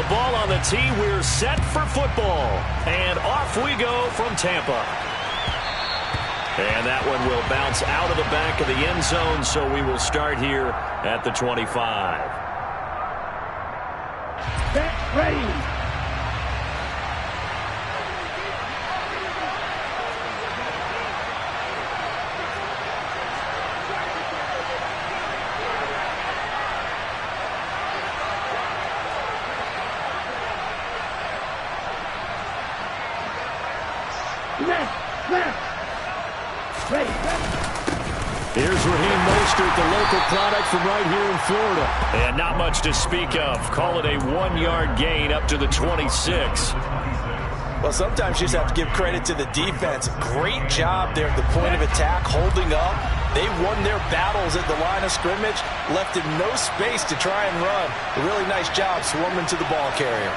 the ball on the tee. We're set for football. And off we go from Tampa. And that one will bounce out of the back of the end zone, so we will start here at the 25. Get ready. Here's Raheem Mostert, the local product from right here in Florida. And not much to speak of. Call it a 1-yard gain up to the 26. Well, sometimes you just have to give credit to the defense. Great job there at the point of attack, holding up. They won their battles at the line of scrimmage, left him no space to try and run. A really nice job swarming to the ball carrier.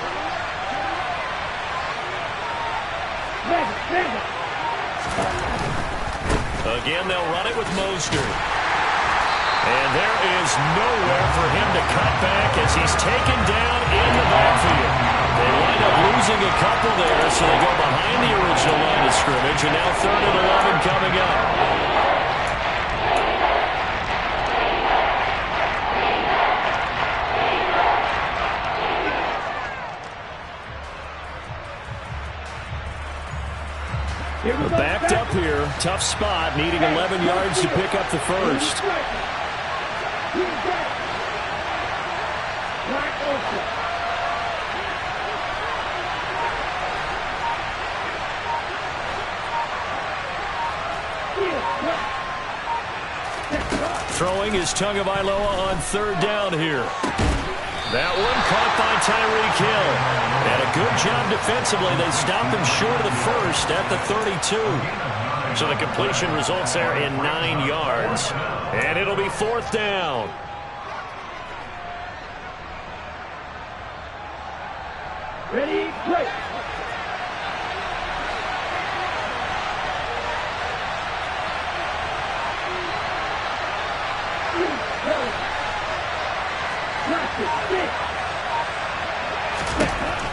Again, they'll run it with Mostert. And there is nowhere for him to cut back as he's taken down in the backfield. They wind up losing a couple there, so they go behind the original line of scrimmage, and now 3rd and 11 coming up. Backed up here, tough spot, needing 11 yards to pick up the first. Throwing is Tagovailoa on 3rd down here. That one caught by Tyreek Hill. And a good job defensively. They stopped him short of the first at the 32. So the completion results there in 9 yards. And it'll be 4th down. Ready, break.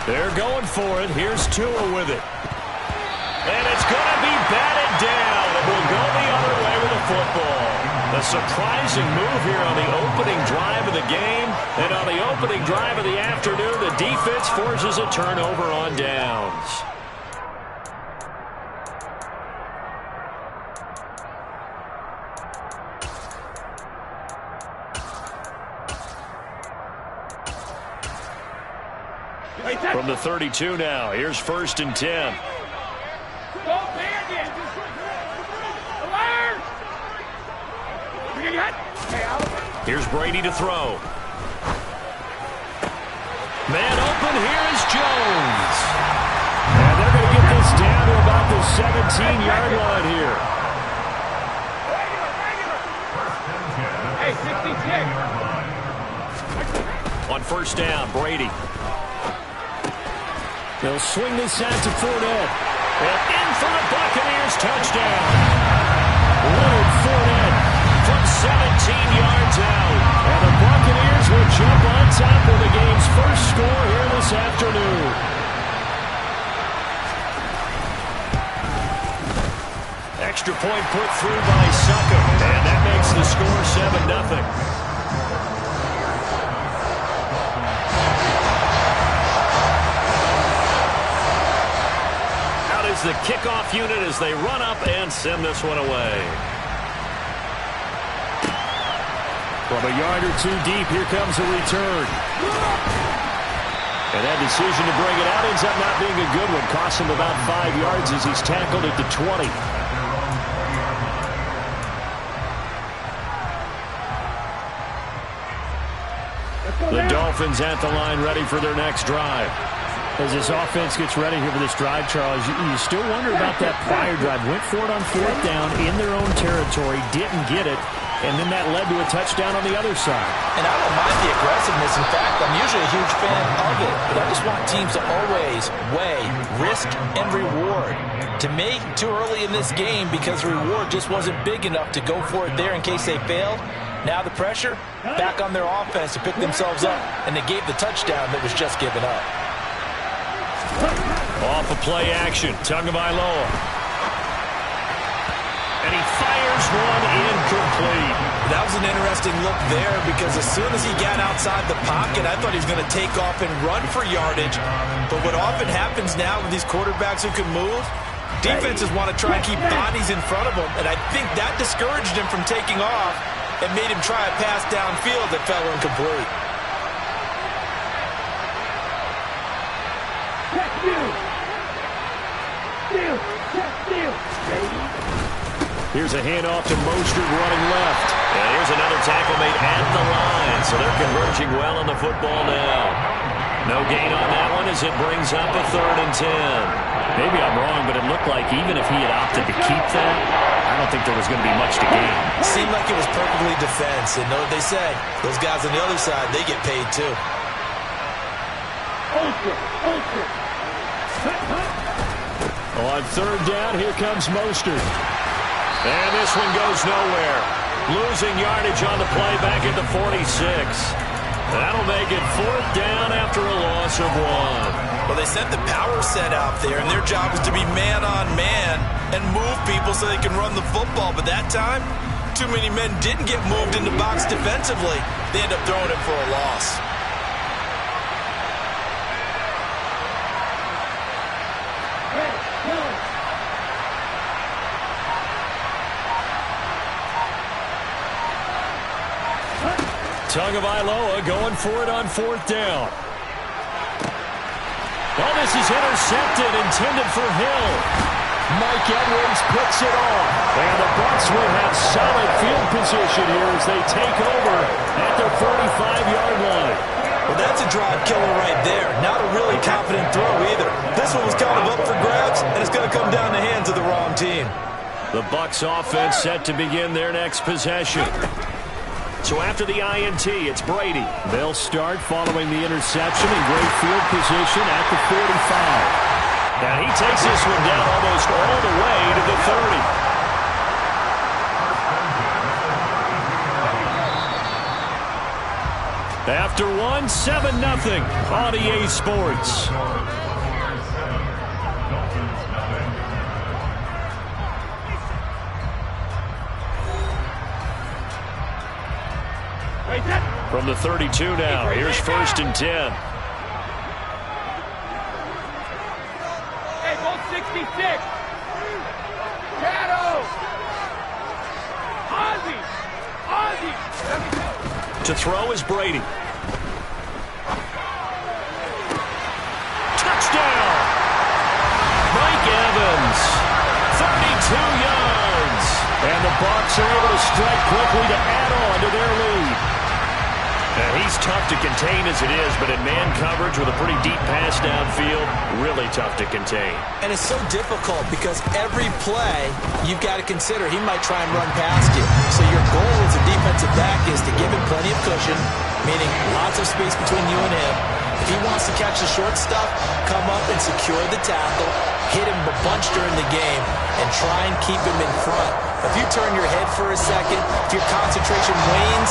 They're going for it. Here's Tua with it. And it's going to be batted down. It will go the other way with the football. A surprising move here on the opening drive of the game. And on the opening drive of the afternoon, the defense forces a turnover on downs. From the 32 now, here's 1st and 10. Here's Brady to throw. Man open, here is Jones. And they're going to get this down to about the 17-yard line here. On 1st down, Brady. They'll swing this out to Fournette. And in for the Buccaneers, touchdown. Leonard Fournette from 17 yards out. And the Buccaneers will jump on top of the game's first score here this afternoon. Extra point put through by Succop. And that makes the score 7-0. The kickoff unit as they run up and send this one away. From a yard or 2 deep, here comes a return. And that decision to bring it out ends up not being a good one. Costs him about 5 yards as he's tackled at the 20. The Dolphins at the line ready for their next drive. As this offense gets ready here for this drive, Charles, you still wonder about that prior drive. Went for it on 4th down in their own territory, didn't get it, and then that led to a touchdown on the other side. And I don't mind the aggressiveness. In fact, I'm usually a huge fan of it, but I just want teams to always weigh risk and reward. To me, too early in this game because the reward just wasn't big enough to go for it there in case they failed. Now the pressure back on their offense to pick themselves up, and they gave the touchdown that was just given up. Off of play action, Tagovailoa. And he fires one incomplete. That was an interesting look there because as soon as he got outside the pocket, I thought he was going to take off and run for yardage. But what often happens now with these quarterbacks who can move, defenses want to try and keep bodies in front of them, and I think that discouraged him from taking off and made him try a pass downfield that fell incomplete. Here's a handoff to Mostert running left. And here's another tackle made at the line, so they're converging well on the football now. No gain on that one as it brings up a 3rd and 10. Maybe I'm wrong, but it looked like even if he had opted to keep that, I don't think there was going to be much to gain. Seemed like it was perfectly defense, and know what they say. Those guys on the other side, they get paid too. On 3rd down, here comes Mostert. And this one goes nowhere. Losing yardage on the play back at the 46. That'll make it 4th down after a loss of 1. Well, they sent the power set out there, and their job was to be man-on-man and move people so they can run the football. But that time, too many men didn't get moved in the box defensively. They end up throwing it for a loss. Tagovailoa going for it on 4th down. Oh, this is intercepted, intended for Hill. Mike Edwards puts it on. And the Bucs will have solid field position here as they take over at their 45-yard line. Well, that's a drive killer right there. Not a really confident throw either. This one was kind of up for grabs, and it's going to come down the hands of the wrong team. The Bucs offense set to begin their next possession. So after the INT, it's Brady. They'll start following the interception in great field position at the 45. And he takes this one down almost all the way to the 30. After one, 7-0 on EA Sports. From the 32 now, here's 1st and 10. Hey, go 66. Shadow. Ozzy. To throw is Brady. Touchdown! Mike Evans, 32 yards. And the Bucs are able to strike quickly to add on to their lead. And he's tough to contain as it is, but in man coverage with a pretty deep pass downfield, really tough to contain. And it's so difficult because every play you've got to consider he might try and run past you. So your goal as a defensive back is to give him plenty of cushion, meaning lots of space between you and him. If he wants to catch the short stuff, come up and secure the tackle, hit him a bunch during the game, and try and keep him in front. If you turn your head for a second, if your concentration wanes,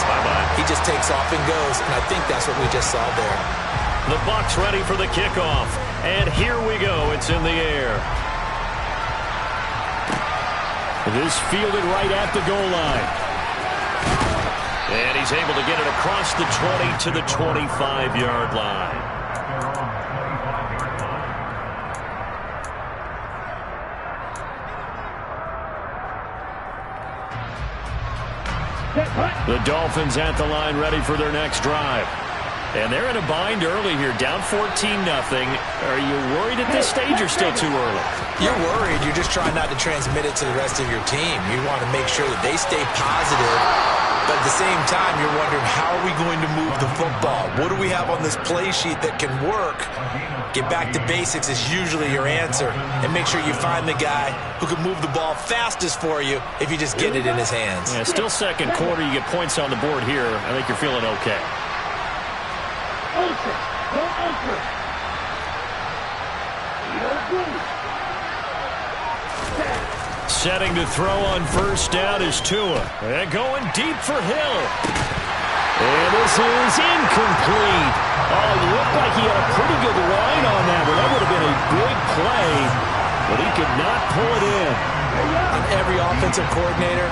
he just takes off and goes, and I think that's what we just saw there. The Bucs ready for the kickoff, and here we go. It's in the air. This fielded right at the goal line. And he's able to get it across the 20 to the 25-yard line. The Dolphins at the line ready for their next drive. And they're in a bind early here, down 14-0. Are you worried at this stage or still too early? You're worried. You're just trying not to transmit it to the rest of your team. You want to make sure that they stay positive. But at the same time, you're wondering, how are we going to move the football? What do we have on this play sheet that can work? Get back to basics is usually your answer. And make sure you find the guy who can move the ball fastest for you if you just get it in his hands. Yeah, still second quarter. You get points on the board here. I think you're feeling okay. Setting to throw on first down is Tua. And going deep for Hill. And this is incomplete. Oh, it looked like he had a pretty good line on that one. That would have been a big play, but he could not pull it in. And every offensive coordinator,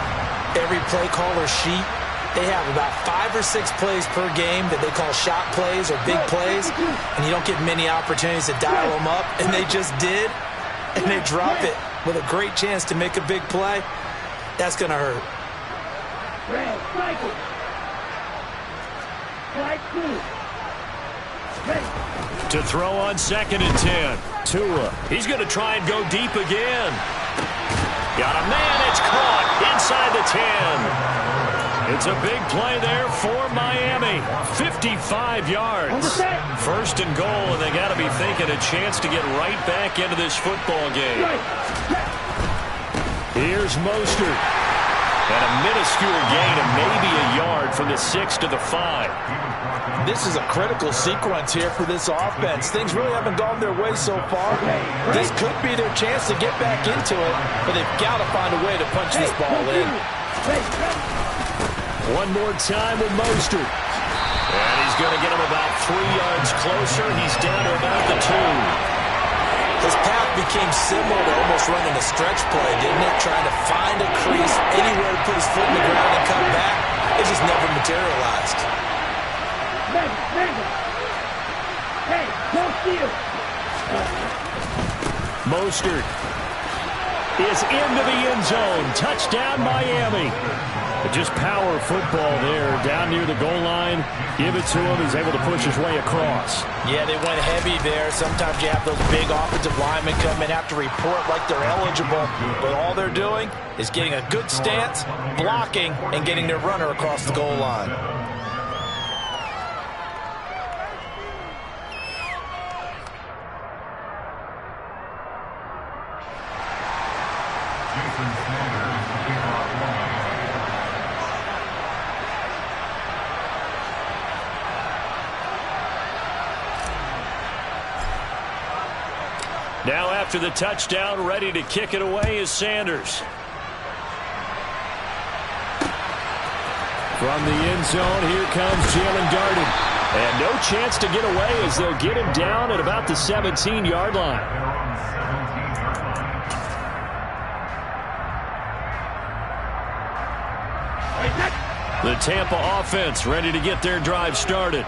every play caller sheet, they have about 5 or 6 plays per game that they call shot plays or big plays, and you don't get many opportunities to dial them up, and they just did, and they drop it with a great chance to make a big play. That's going to hurt. To throw on 2nd and 10. Tua. He's going to try and go deep again. Got a man. It's caught inside the 10. It's a big play there for Miami. 55 yards. 1st and goal, and they got to be thinking a chance to get right back into this football game. Here's Mostert. And a minuscule gain of maybe a yard from the 6 to the 5. This is a critical sequence here for this offense. Things really haven't gone their way so far. This could be their chance to get back into it, but they've got to find a way to punch this ball in. One more time with Mostert. And he's going to get him about 3 yards closer. He's down to about the 2. His path became similar to almost running a stretch play, didn't it? Trying to find a crease, anywhere to put his foot in the ground and come back. It just never materialized. Mostert is into the end zone. Touchdown, Miami. Just power football there down near the goal line. Give it to him. He's able to push his way across. Yeah, they went heavy there. Sometimes you have those big offensive linemen come in, have to report like they're eligible. But all they're doing is getting a good stance, blocking, and getting their runner across the goal line. Now after the touchdown, ready to kick it away is Sanders. From the end zone, here comes Jalen Darden. And no chance to get away as they'll get him down at about the 17-yard line. The Tampa offense ready to get their drive started.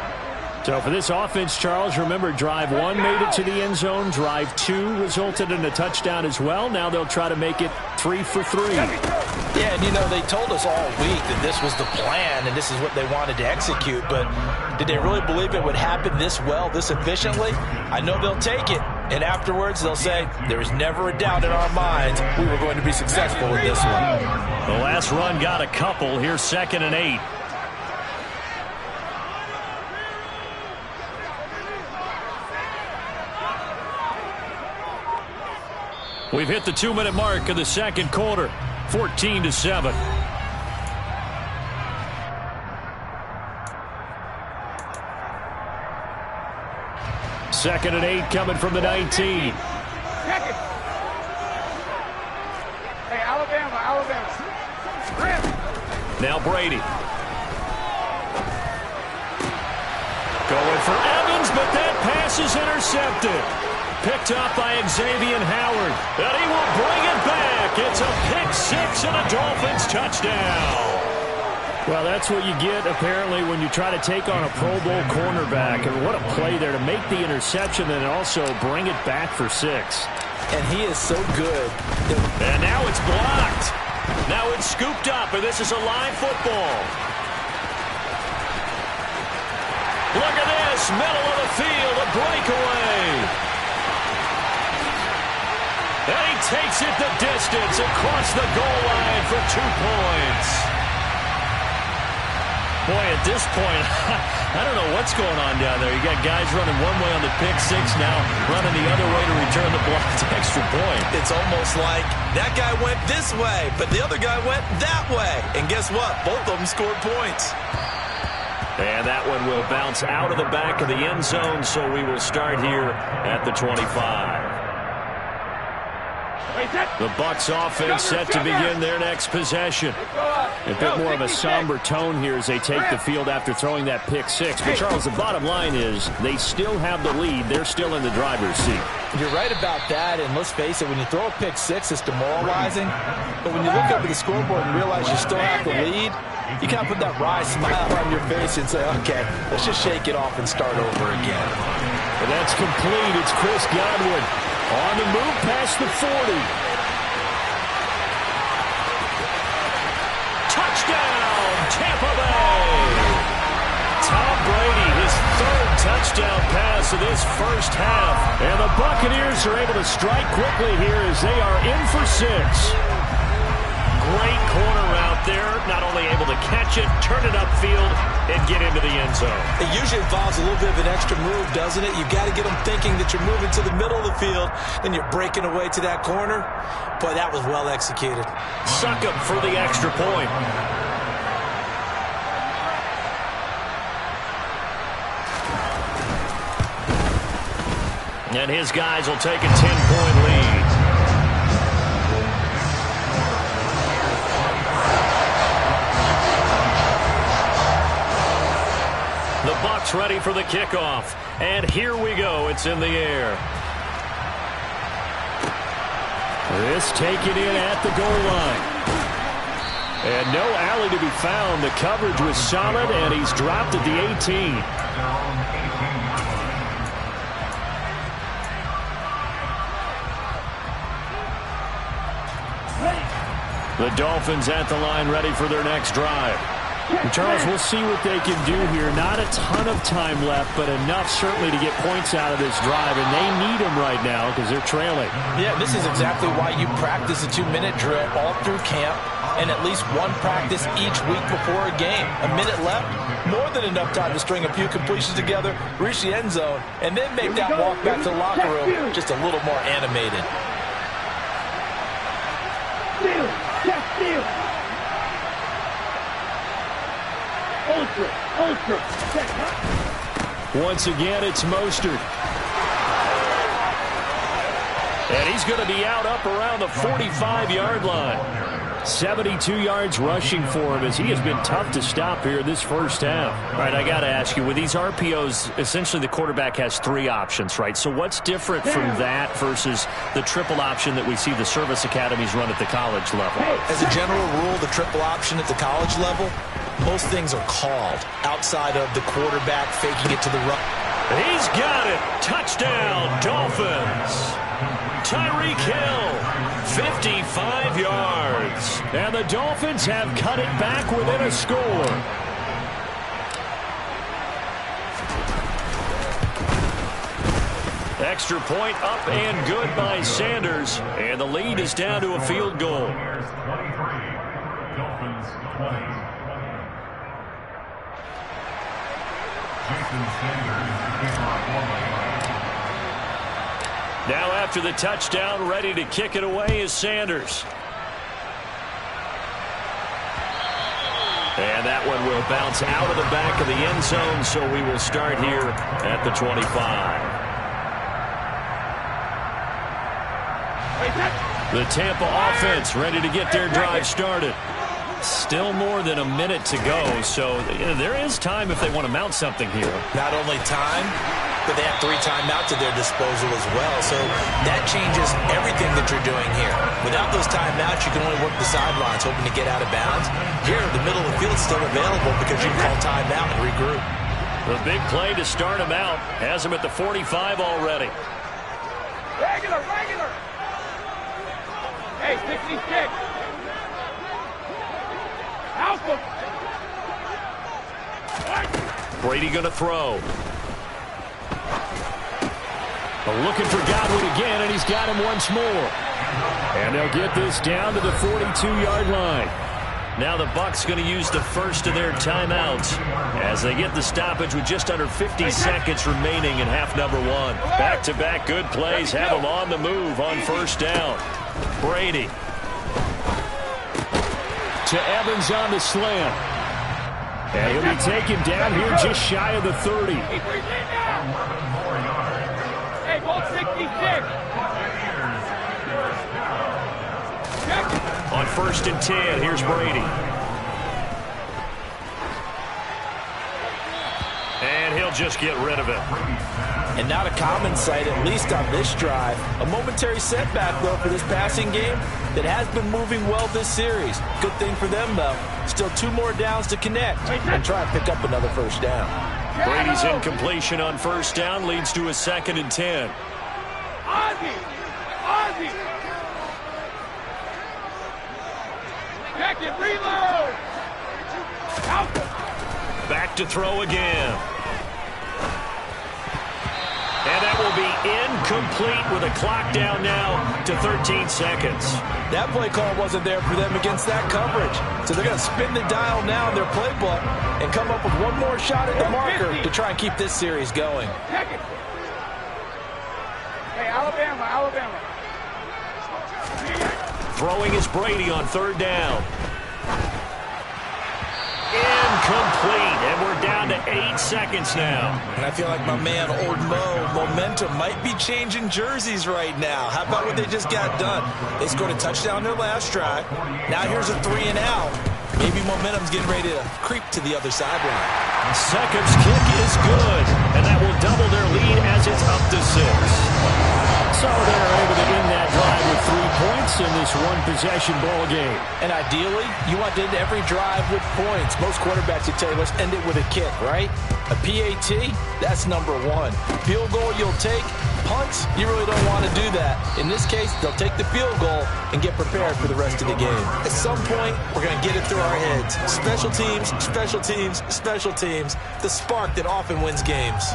So for this offense, Charles, remember drive 1 made it to the end zone. Drive 2 resulted in a touchdown as well. Now they'll try to make it 3 for 3. Yeah, and you know, they told us all week that this was the plan and this is what they wanted to execute. But did they really believe it would happen this well, this efficiently? I know they'll take it. And afterwards, they'll say, there was never a doubt in our minds we were going to be successful with this one. The last run got a couple. Here's 2nd and 8. We've hit the 2-minute mark of the second quarter. 14-7. Second and 8 coming from the 19. Hey, Alabama. Now Brady. Going for Evans, but that pass is intercepted. Picked up by Xavier Howard. And he will bring it back. It's a pick-6 and a Dolphins touchdown. Well, that's what you get, apparently, when you try to take on a Pro Bowl cornerback. And what a play there to make the interception and also bring it back for 6. And he is so good. And now it's blocked. Now it's scooped up, and this is a live football. Look at this. Middle of the field, a breakaway. And he takes it the distance across the goal line for 2 points. Boy, at this point, I don't know what's going on down there. You got guys running one way on the pick-6 now, running the other way to return the blocked extra point. It's almost like that guy went this way, but the other guy went that way. And guess what? Both of them scored points. And that one will bounce out of the back of the end zone, so we will start here at the 25. The Bucs offense set to begin their next possession. A bit more of a somber tone here as they take the field after throwing that pick six. But, Charles, the bottom line is they still have the lead. They're still in the driver's seat. You're right about that, and let's face it, when you throw a pick six, it's demoralizing. But when you look up at the scoreboard and realize you still have the lead, you kind of put that wry smile on your face and say, okay, let's just shake it off and start over again. And that's complete. It's Chris Godwin on the move past the 40. Touchdown, Tampa Bay! Tom Brady, his third touchdown pass of this first half. And the Buccaneers are able to strike quickly here as they are in for 6. Great corner out there, not only able to catch it, turn it upfield, and get into the end zone. It usually involves a little bit of an extra move, doesn't it? You've got to get them thinking that you're moving to the middle of the field, then you're breaking away to that corner. Boy, that was well executed. Suck him for the extra point. And his guys will take a 10-point lead. The Bucs ready for the kickoff. And here we go. It's in the air. This taken in at the goal line. And no alley to be found. The coverage was solid, and he's dropped at the 18. The Dolphins at the line ready for their next drive. Charles, we'll see what they can do here. Not a ton of time left, but enough certainly to get points out of this drive, and they need them right now because they're trailing. Yeah, this is exactly why you practice a 2-minute drill all through camp and at least one practice each week before a game. A minute left, more than enough time to string a few completions together, reach the end zone, and then make that walk back to the locker room just a little more animated. Once again, it's Mostert. And he's going to be out up around the 45-yard line. 72 yards rushing for him as he has been tough to stop here this first half. All right, I got to ask you, with these RPOs, essentially the quarterback has 3 options, right? So what's different from that versus the triple option that we see the service academies run at the college level? As a general rule, the triple option at the college level, most things are called outside of the quarterback faking it to the run. He's got it. Touchdown, Dolphins. Tyreek Hill, 55 yards. And the Dolphins have cut it back within a score. Extra point up and good by Sanders. And the lead is down to a field goal. Now after the touchdown, ready to kick it away is Sanders. And that one will bounce out of the back of the end zone, so we will start here at the 25. The Tampa offense ready to get their drive started. Still more than a minute to go, so there is time if they want to mount something here. Not only time, but they have 3 timeouts at their disposal as well, so that changes everything that you're doing here. Without those timeouts, you can only work the sidelines, hoping to get out of bounds. Here, the middle of the field is still available because you can call timeout and regroup. The big play to start him out has him at the 45 already. Regular. Hey, 66. Brady going to throw. Looking for Godwin again, and he's got him once more. And they'll get this down to the 42-yard line. Now the Bucs going to use the first of their timeouts as they get the stoppage with just under 50 seconds remaining in half number 1. Back-to-back good plays have them on the move on first down. Brady to Evans on the slant. And he'll be taken down here just shy of the 30. Hey, ball 66. 1st and 10. Here's Brady. And he'll just get rid of it. And not a common sight, at least on this drive. A momentary setback, though, for this passing game that has been moving well this series. Good thing for them, though. Still 2 more downs to connect and try and pick up another 1st down. Brady's incompletion on 1st down leads to a 2nd and 10. Ozzie! Ozzie! Check it, reload! Out! Back to throw again. And that will be incomplete with a clock down now to 13 seconds. That play call wasn't there for them against that coverage. So they're going to spin the dial now in their playbook and come up with one more shot at the marker to try and keep this series going. Check it! Hey, Alabama, Alabama. Throwing is Brady on 3rd down. Incomplete, and we're down to 8 seconds now. And I feel like my man, Old Mo, momentum might be changing jerseys right now. How about what they just got done? They scored a touchdown their last drive. Now here's a 3 and out. Maybe momentum's getting ready to creep to the other sideline. Seconds kick is good, and that will double their lead as it's up to 6. So they're able to end that drive with 3 points in this one-possession ball game. And ideally, you want to end every drive with points. Most quarterbacks would tell you, let's end it with a kick, right? A PAT, that's number 1. Field goal you'll take. Punts, you really don't want to do that. In this case, they'll take the field goal and get prepared for the rest of the game. At some point, we're going to get it through our heads. Special teams, special teams, special teams. The spark that often wins games.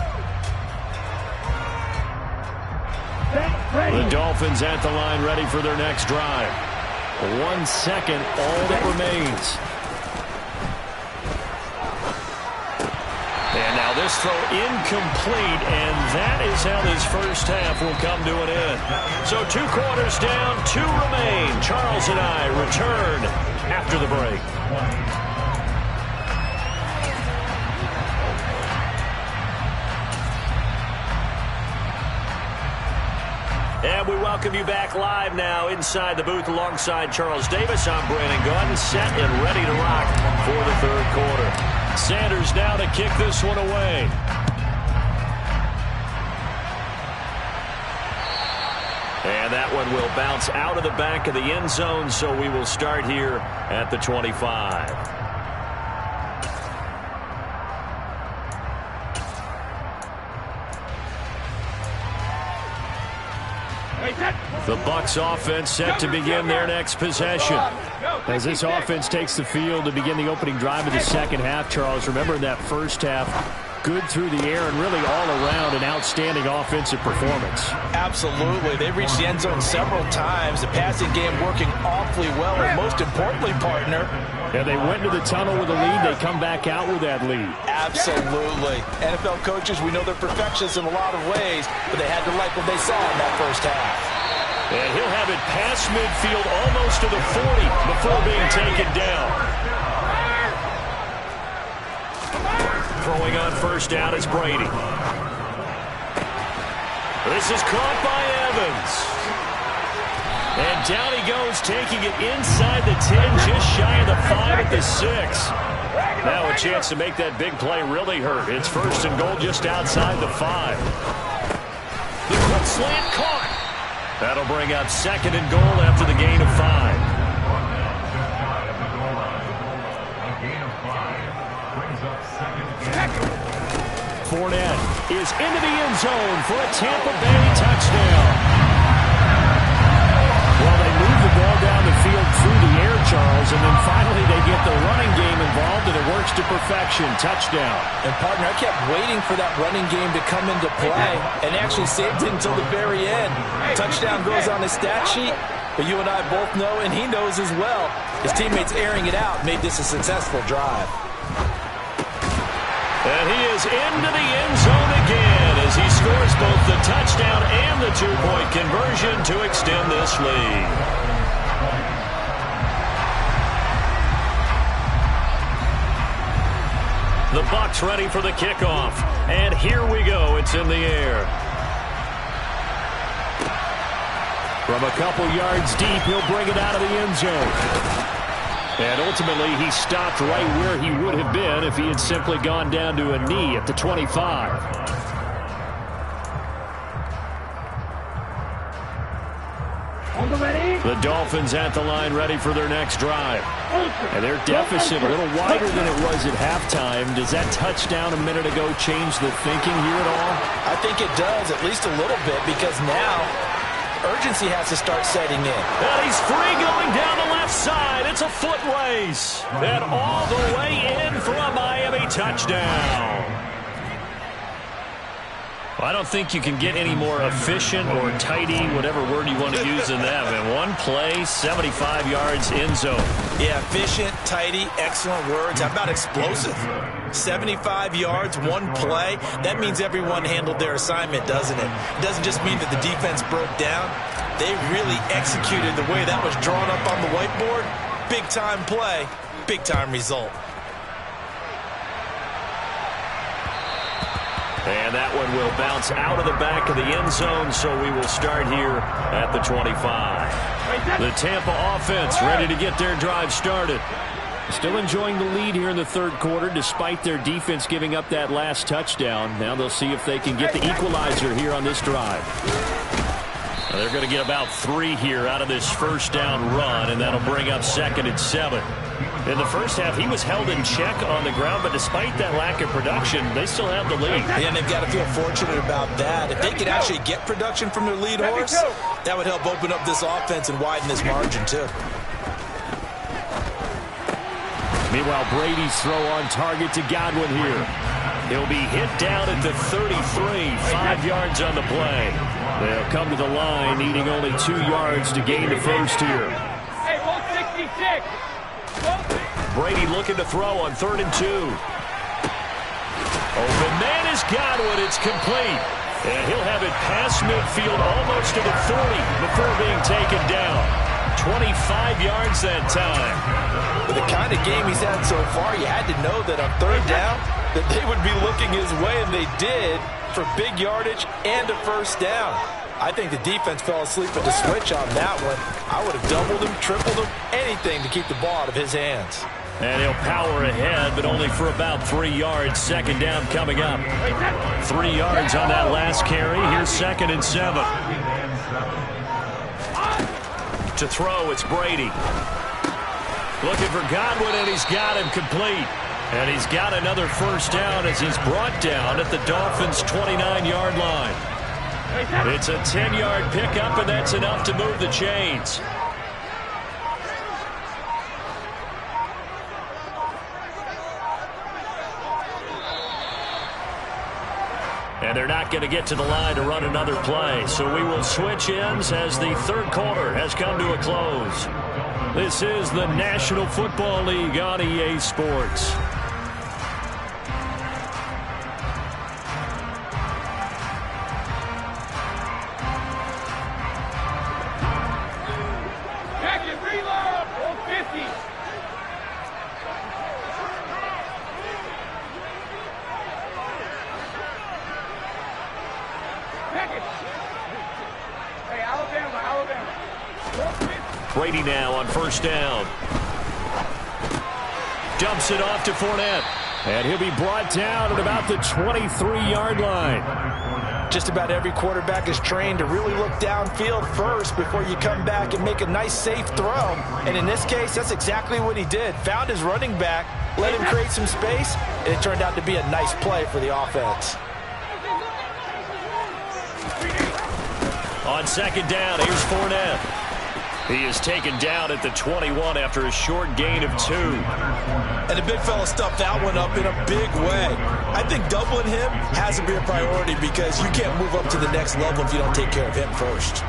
The Dolphins at the line, ready for their next drive. 1 second, all that remains. And now this throw incomplete, and that is how this 1st half will come to an end. So 2 quarters down, 2 remain. Charles and I return after the break. And we welcome you back live now inside the booth alongside Charles Davis. I'm Brandon Gaudin, set and ready to rock for the 3rd quarter. Sanders now to kick this one away. And that one will bounce out of the back of the end zone, so we will start here at the 25. The Bucs offense set to begin their next possession. As this offense takes the field to begin the opening drive of the 2nd half, Charles, remember in that 1st half, good through the air and really all around an outstanding offensive performance. Absolutely. They reached the end zone several times. The passing game working awfully well, and most importantly, partner, yeah, they went into the tunnel with a lead. They come back out with that lead. Absolutely. NFL coaches, we know they're perfectionists in a lot of ways, but they had to like what they saw in that 1st half. And he'll have it past midfield almost to the 40 before being taken down. Throwing on 1st down is Brady. This is caught by Evans. And down he goes, taking it inside the 10, just shy of the 5 at the 6. Now a chance to make that big play really hurt. It's 1st and goal just outside the 5. The quick slant caught. That'll bring up 2nd and goal after the gain of 5. Fournette is into the end zone for a Tampa Bay touchdown. Well, they move the ball down the field through the air, Charles, and then finally they get the running game involved, and it works to perfection. Touchdown. And, partner, I kept waiting for that running game to come into play and actually saved it until the very end. Touchdown goes on the stat sheet, but you and I both know, and he knows as well, his teammates airing it out made this a successful drive. And he is into the end zone again as he scores both the touchdown and the 2-point conversion to extend this lead. The Bucs ready for the kickoff. And here we go. It's in the air. From a couple yards deep, he'll bring it out of the end zone. And ultimately, he stopped right where he would have been if he had simply gone down to a knee at the 25. The Dolphins at the line ready for their next drive. And their deficit a little wider than it was at halftime. Does that touchdown a minute ago change the thinking here at all? I think it does, at least a little bit, because now urgency has to start setting in. And he's free going down the left side. It's a foot race. And all the way in for a Miami touchdown. I don't think you can get any more efficient or tidy, whatever word you want to use in that. In one play, 75 yards end zone. Yeah, efficient, tidy, excellent words. How about explosive? 75 yards, one play. That means everyone handled their assignment, doesn't it? It doesn't just mean that the defense broke down. They really executed the way that was drawn up on the whiteboard. Big-time play, big-time result. And that one will bounce out of the back of the end zone, so we will start here at the 25. The Tampa offense ready to get their drive started. Still enjoying the lead here in the third quarter, despite their defense giving up that last touchdown. Now they'll see if they can get the equalizer here on this drive. Now they're going to get about 3 here out of this first down run, and that'll bring up 2nd and 7. In the first half, he was held in check on the ground, but despite that lack of production, they still have the lead. And they've got to feel fortunate about that. If they could actually get production from their lead horse, that would help open up this offense and widen this margin, too. Meanwhile, Brady's throw on target to Godwin here. He'll be hit down at the 33, 5 yards on the play. They'll come to the line, needing only 2 yards to gain the first here. Hey, 166. Brady looking to throw on 3rd and 2. Open man is Godwin. It's complete. And he'll have it past midfield almost to the 40 before being taken down. 25 yards that time. With the kind of game he's had so far, you had to know that on 3rd down that they would be looking his way, and they did, for big yardage and a first down. I think the defense fell asleep at the switch on that one. I would have doubled him, tripled him, anything to keep the ball out of his hands. And he'll power ahead, but only for about 3 yards. 2nd down coming up. 3 yards on that last carry. Here's 2nd and 7. To throw, it's Brady. Looking for Godwin, and he's got him complete. And he's got another first down as he's brought down at the Dolphins' 29-yard line. It's a 10-yard pickup, and that's enough to move the chains. And they're not going to get to the line to run another play. So we will switch ends as the third quarter has come to a close. This is the National Football League on EA Sports. Brady now on first down. Dumps it off to Fournette. And he'll be brought down at about the 23-yard line. Just about every quarterback is trained to really look downfield first before you come back and make a nice, safe throw. And in this case, that's exactly what he did. Found his running back, let him create some space, and it turned out to be a nice play for the offense. On 2nd down, here's Fournette. He is taken down at the 21 after a short gain of 2. And the big fella stuffed that one up in a big way. I think doubling him has to be a priority because you can't move up to the next level if you don't take care of him first.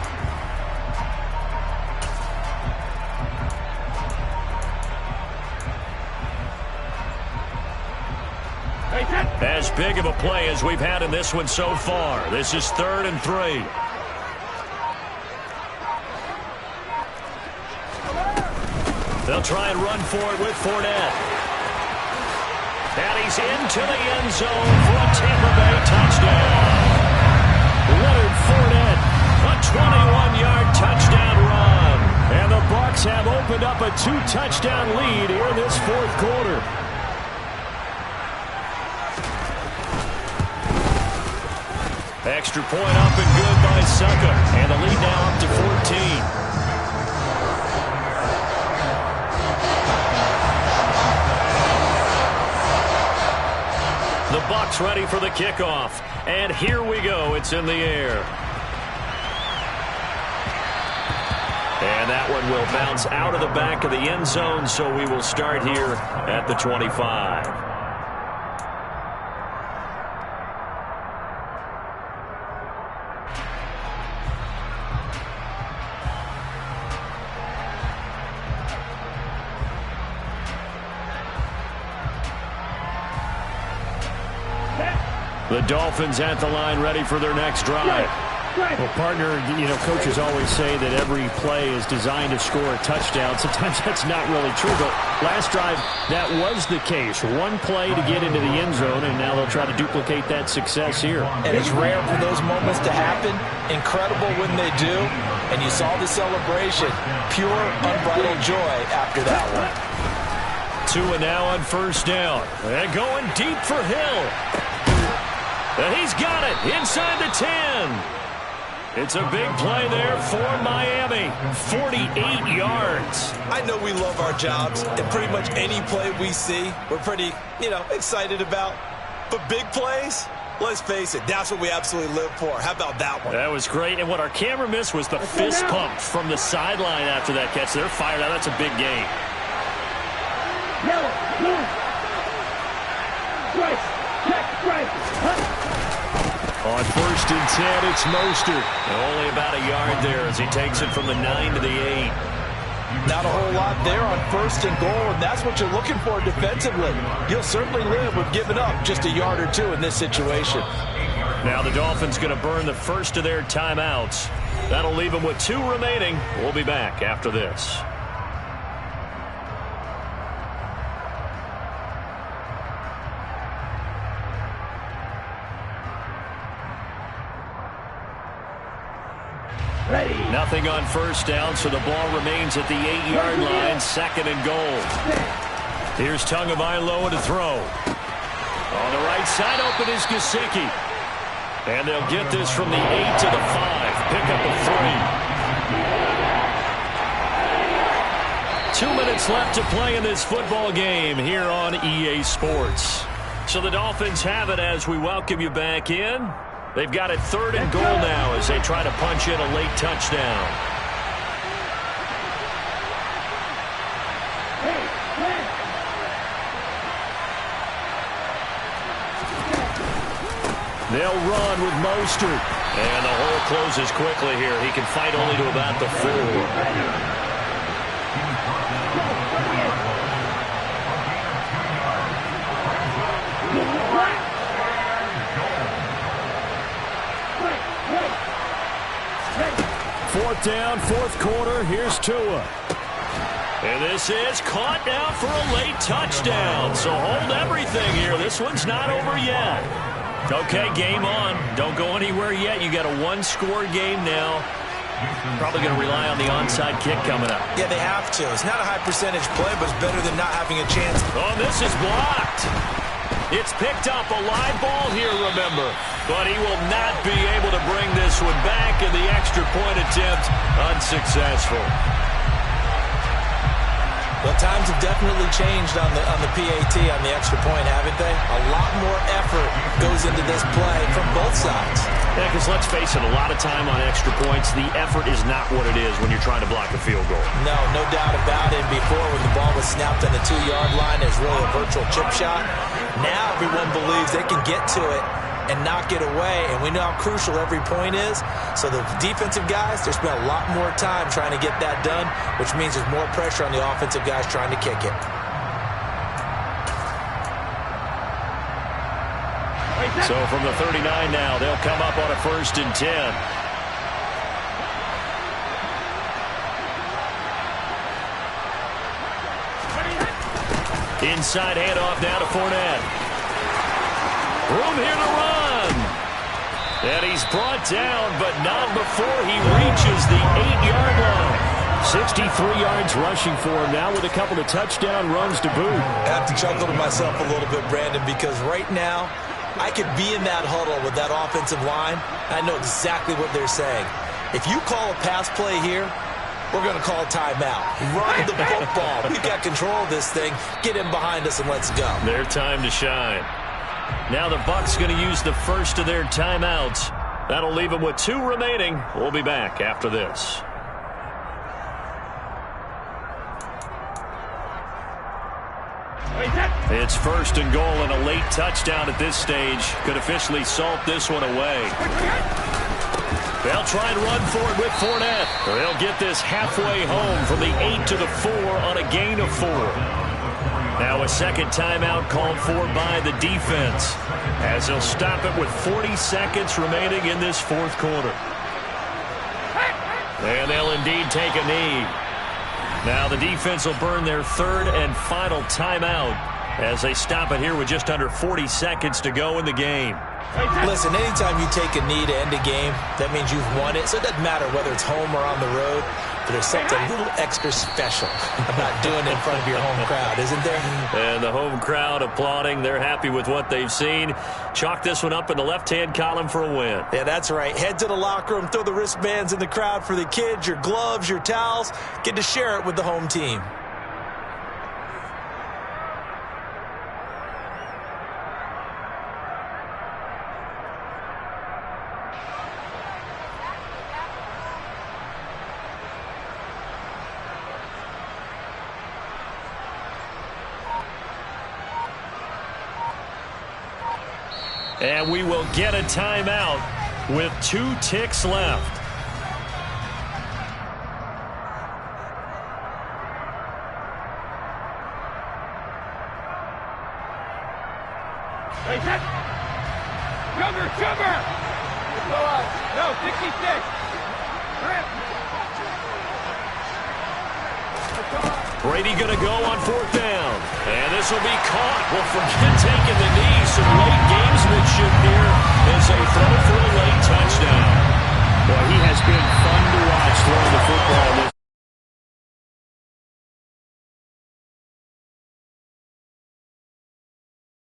As big of a play as we've had in this one so far. This is 3rd and 3. They'll try and run for it with Fournette. And he's into the end zone for a Tampa Bay touchdown. Leonard Fournette, a 21-yard touchdown. opened up a 2-touchdown lead here in this fourth quarter. Extra point up and good by Succop. And the lead now up to 14. The Bucs ready for the kickoff. And here we go. It's in the air. And that one will bounce out of the back of the end zone, so we will start here at the 25. The Dolphins at the line ready for their next drive. Well, partner, coaches always say that every play is designed to score a touchdown. Sometimes that's not really true, but last drive, that was the case. One play to get into the end zone, and now they'll try to duplicate that success here. And it's rare for those moments to happen. Incredible when they do. And you saw the celebration. Pure, unbridled joy after that one. Tua now on first down. And going deep for Hill. And he's got it inside the 10. It's a big play there for Miami. 48 yards. I know we love our jobs, and pretty much any play we see, we're pretty, excited about. But big plays, let's face it, that's what we absolutely live for. How about that one? That was great. And what our camera missed was the fist pump from the sideline after that catch. They're fired out. That's a big game. On first and 10, it's Mostert. Only about a yard there as he takes it from the 9 to the 8. Not a whole lot there on first and goal, and that's what you're looking for defensively. You'll certainly live with giving up just a yard or two in this situation. Now the Dolphins going to burn the first of their timeouts. That'll leave them with 2 remaining. We'll be back after this. Nothing on first down, so the ball remains at the 8-yard line, second and goal. Here's Tagovailoa to throw. On the right side, open is Gesicki. And they'll get this from the 8 to the 5. Pick up a 3. 2 minutes left to play in this football game here on EA Sports. So the Dolphins have it as we welcome you back in. They've got it 3rd and goal now as they try to punch in a late touchdown. They'll run with Mostert. And the hole closes quickly here. He can fight only to about the 4. Fourth down, fourth quarter. Here's Tua. And this is caught now for a late touchdown. So hold everything here. This one's not over yet. Okay, game on. Don't go anywhere yet. You got a 1-score game now. Probably going to rely on the onside kick coming up. Yeah, they have to. It's not a high percentage play, but it's better than not having a chance. Oh, this is blocked. It's picked up, a live ball here, remember. But he will not be able to bring this one back, and the extra point attempt unsuccessful. Well, times have definitely changed on the PAT, on the extra point, haven't they? A lot more effort goes into this play from both sides. Yeah, because let's face it, a lot of time on extra points, the effort is not what it is when you're trying to block a field goal. No doubt about it. Before, when the ball was snapped on the 2-yard line, it was really a virtual chip shot. Now everyone believes they can get to it and knock it away, and we know how crucial every point is. So the defensive guys, they spend a lot more time trying to get that done, which means there's more pressure on the offensive guys trying to kick it. So from the 39 now, they'll come up on a 1st and 10. Inside handoff now to Fournette. Room here to run. And he's brought down, but not before he reaches the 8-yard line. 63 yards rushing for him now with a couple of touchdown runs to boot. I have to chuckle to myself a little bit, Brandon, because right now I could be in that huddle with that offensive line. I know exactly what they're saying. If you call a pass play here, we're going to call timeout. Run the football. We've got control of this thing. Get in behind us and let's go. Their time to shine. Now the Bucs going to use the first of their timeouts. That'll leave them with 2 remaining. We'll be back after this. It's first and goal, and a late touchdown at this stage could officially salt this one away. They'll try and run for it with Fournette. They'll get this halfway home from the 8 to the 4 on a gain of 4. Now a second timeout called for by the defense as they'll stop it with 40 seconds remaining in this fourth quarter. And they'll indeed take a knee. Now the defense will burn their third and final timeout as they stop it here with just under 40 seconds to go in the game. Listen, anytime you take a knee to end a game, that means you've won it. So it doesn't matter whether it's home or on the road. But there's something a little extra special about doing it in front of your home crowd, isn't there? And the home crowd applauding. They're happy with what they've seen. Chalk this one up in the left-hand column for a win. Yeah, that's right. Head to the locker room, throw the wristbands in the crowd for the kids, your gloves, your towels. Get to share it with the home team. And we will get a timeout with 2 ticks left. Sugar! No, 66. Brady going to go on 4th down. And this will be caught. Well, forget taking the knee. Some late gamesmanship here as they throw for a late touchdown.